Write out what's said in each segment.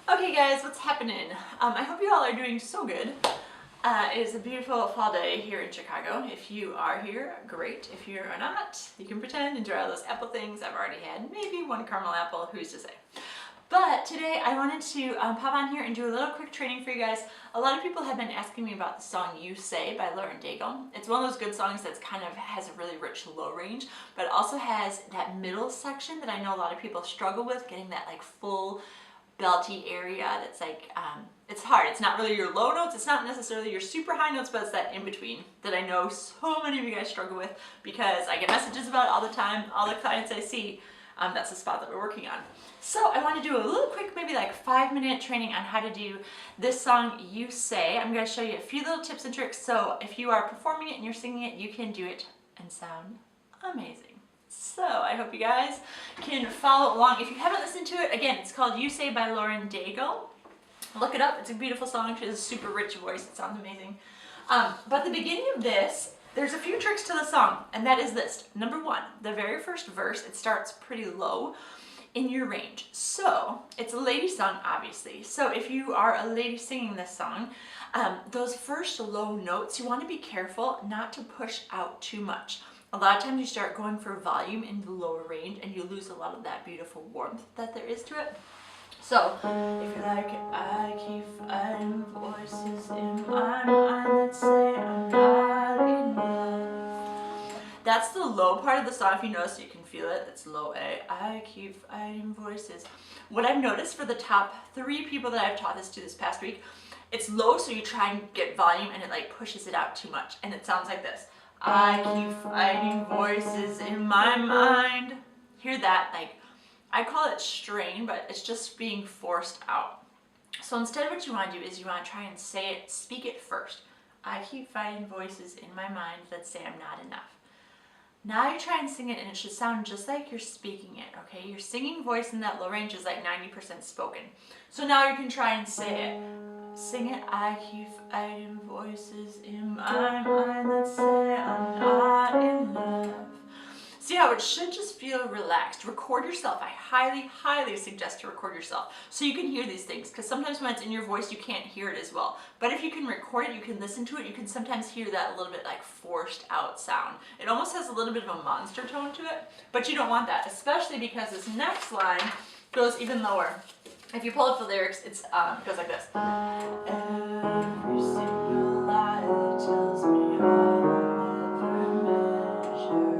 Okay guys, what's happening? I hope you all are doing so good. It is a beautiful fall day here in Chicago. If you are here, great. If you are not, you can pretend, enjoy all those apple things. I've already had maybe one caramel apple, who's to say. But today I wanted to pop on here and do a little quick training for you guys. A lot of people have been asking me about the song You Say by Lauren Dangle. It's one of those good songs that's kind of has a really rich low range, but it also has that middle section that I know a lot of people struggle with, getting that like full belty area that's like, it's hard. It's not really your low notes, it's not necessarily your super high notes, but it's that in between that I know so many of you guys struggle with because I get messages about it all the time. All the clients I see, that's the spot that we're working on. So I want to do a little quick, maybe like 5-minute training on how to do this song You Say. I'm going to show you a few little tips and tricks, so if you are performing it and you're singing it, you can do it and sound amazing. So I hope you guys can follow along. If you haven't listened to it, again, it's called You Say by Lauren Dangle. Look it up. It's a beautiful song. She has a super rich voice. It sounds amazing. But the beginning of this, there's a few tricks to the song, and that is this. Number one, the very first verse, it starts pretty low in your range. So it's a lady song, obviously. So if you are a lady singing this song, those first low notes, you want to be careful not to push out too much. A lot of times you start going for volume in the lower range and you lose a lot of that beautiful warmth that there is to it. So, if you're like, I keep finding voices in my mind that say I'm not enough. That's the low part of the song. If you notice, you can feel it. It's low A. I keep finding voices. What I've noticed for the top 3 people that I've taught this to this past week, it's low, so you try and get volume and it like pushes it out too much. And it sounds like this. I keep finding voices in my mind. Hear that? Like, I call it strain, but it's just being forced out. So instead, what you want to do is you want to try and say it, speak it first. I keep finding voices in my mind that say I'm not enough. Now you try and sing it and it should sound just like you're speaking it, okay? Your singing voice in that low range is like 90% spoken. So now you can try and say it. Sing it, I keep finding voices in my mind that say I'm not enough. See how it should just feel relaxed. Record yourself. I highly, highly suggest to record yourself so you can hear these things, because sometimes when it's in your voice, you can't hear it as well. But if you can record it, you can listen to it, you can sometimes hear that a little bit like forced out sound. It almost has a little bit of a monster tone to it, but you don't want that, especially because this next line goes even lower. If you pull up the lyrics, it goes like this. Every single lie that tells me I'll never measure.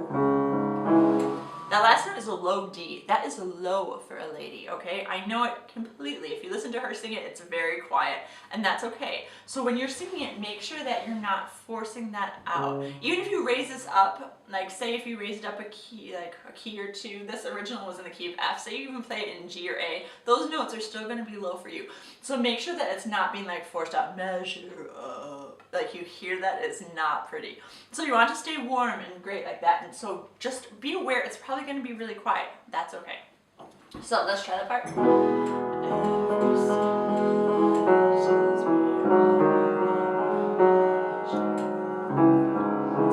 That last note is a low D. That is a low for a lady, okay? I know it completely. If you listen to her sing it, it's very quiet, and that's okay. So when you're singing it, make sure that you're not forcing that out. Even if you raise this up, like say if you raised it up a key, like a key or two, this original was in the key of F, say you even play it in G or A, those notes are still going to be low for you. So make sure that it's not being like forced out, measure up. Like you hear that, it's not pretty. So you want to stay warm and great like that, and so just be aware it's probably going to be really quiet. That's okay. So let's try that part.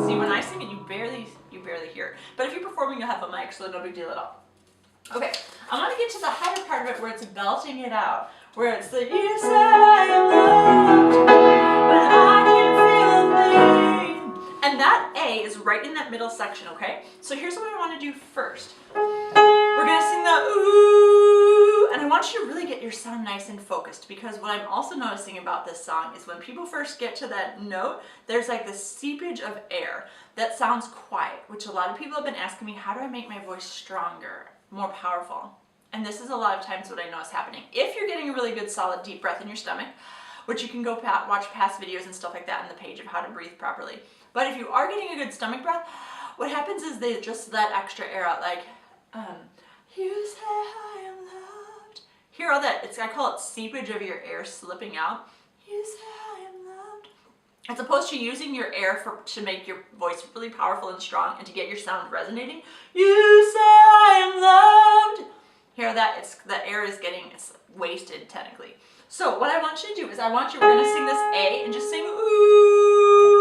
See, when I sing it, you barely hear it. But if you're performing, you'll have a mic, so no big deal at all. Okay, I want to get to the higher part of it where it's belting it out, where it's the you say I am loved, but I can't feel a thing. And that A is right in that middle section, okay? So here's what I want to do first. We're going to sing the ooh, and I want you to really get your sound nice and focused, because what I'm also noticing about this song is when people first get to that note, there's like this seepage of air that sounds quiet, which a lot of people have been asking me, how do I make my voice stronger, more powerful? And this is a lot of times what I know is happening. If you're getting a really good solid deep breath in your stomach, which you can go watch past videos and stuff like that on the page of how to breathe properly. But if you are getting a good stomach breath, what happens is they just let extra air out, like, you say I am loved. Hear all that, I call it seepage of your air slipping out. You say I am loved. As opposed to using your air to make your voice really powerful and strong and to get your sound resonating. You say I am loved. Hear that? The air is it's wasted technically. So what I want you to do is we're going to sing this A and just sing ooh.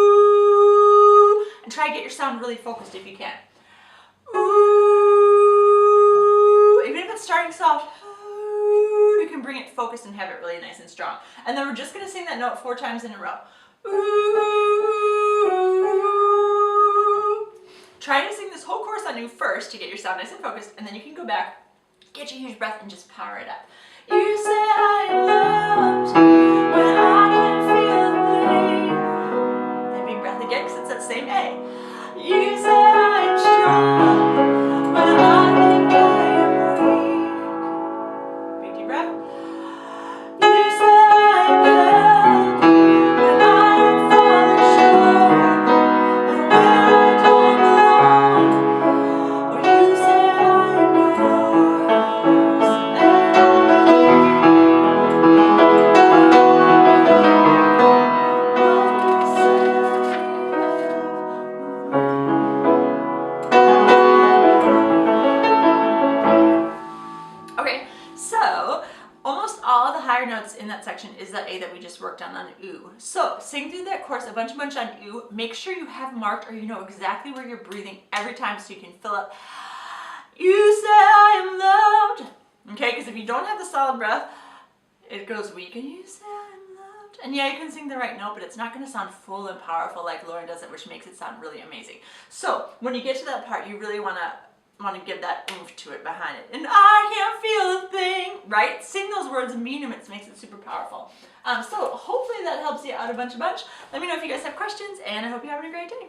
And try to get your sound really focused if you can. Ooh. Even if it's starting soft, you can bring it focused. focused and have it really nice and strong. And then we're just going to sing that note 4 times in a row. Ooh. Try to sing this whole chorus on ooh first to get your sound nice and focused, and then you can go back, get your huge breath, and just power it up. You say I am loved when I can't feel a thing. And big breath again, because it's that same A. You say I am strong when I think I am weak. Big deep breath. You say I am held when I am falling short, and when I don't belong. Or you say I am yours, and okay, so almost all of the higher notes in that section is that A that we just worked on ooh. So sing through that chorus a bunch on ooh. Make sure you have marked or you know exactly where you're breathing every time so you can fill up. You say I am loved. Okay, because if you don't have the solid breath, it goes weak and you say I am loved. And yeah, you can sing the right note, but it's not going to sound full and powerful like Lauren does it, which makes it sound really amazing. So when you get to that part, you really want to give that oomph to it behind it. And I can't feel a thing, right? Sing those words and mean them. It makes it super powerful. So hopefully that helps you out a bunch. Let me know if you guys have questions, and I hope you're having a great day.